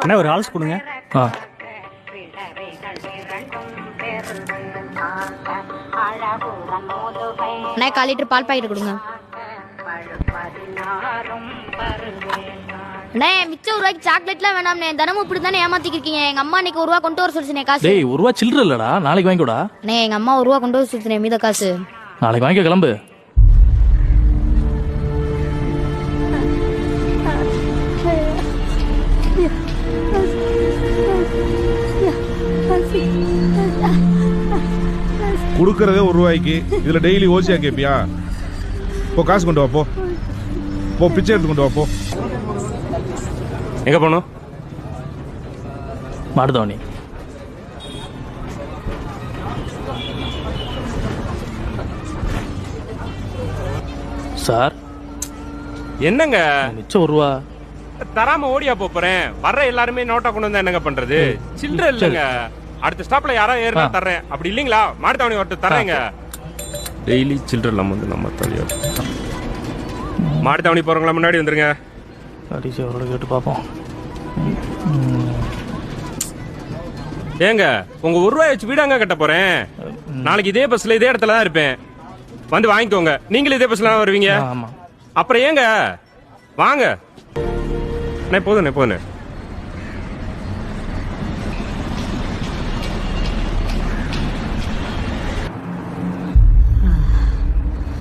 அண்ணா ஒரு ஆல்ஸ் கொடுங்க. அண்ணா 1/4 லிட்டர் பால் பாக்கெட் கொடுங்க. அண்ணே மிச்சம் 1 ரூபாய்க்கு சாக்லேட்லாம் வேணாம்ண்ணே. தினமும் இப்படி தானே ஏமாத்திக்கு இருக்கீங்க. எங்க அம்மா இன்னைக்கு 1 ரூபா கொண்டு வர சொல்லுச்சுனே காசு. டேய் 1 ரூபா சில்லற இல்லடா, நாளைக்கு வாங்கிக்கோடா. அண்ணே எங்க அம்மா 1 ரூபா கொண்டு வர சொல்லுச்சுனே மீத காசு. நாளைக்கு வாங்கிக்க, கிளம்பு. கொடுக்கறதே 1 ரூபாய்க்கு, இதுல டெய்லி ஓசியா கேப்பியா? போ காசு கொண்டு வா, போ போ பிச்சை எடுத்து கொண்டு வா, போ. எங்க போகணும்? மாடுதவணி. சார் என்னங்க மிச்சம் 1 ரூபா தராம ஓடியா போறேன்? வர்ற எல்லாருமே நோட்டா கொண்டு வந்தா என்னங்க பண்றது? சில்லற இல்லங்க. அடுத்த ஸ்டாப்ல யாரா ஏறினா தர்றேன். அப்படி இல்லீங்களா மாடுதவணி வரட்டு தர்றேங்க. டெய்லி சில்லற இல்லாம வந்து நம்ம தலையா மாடுதவணி போறவங்களா முன்னாடி வந்துருங்க. கடைசி அவரோட கேட்டு பார்ப்போம். ஏங்க உங்க 1 ரூபாய் வச்சு வீடாங்க கட்ட போறேன். நாளைக்கு இதே பஸ்ல இதே இடத்துல தான் இருப்பேன். வந்து வாங்கிக்கோங்க. நீங்களும் இதே பஸ்ல தான் வருவீங்க. ஆமா. அப்புறம் ஏங்க வாங்க. போதும் போதும்.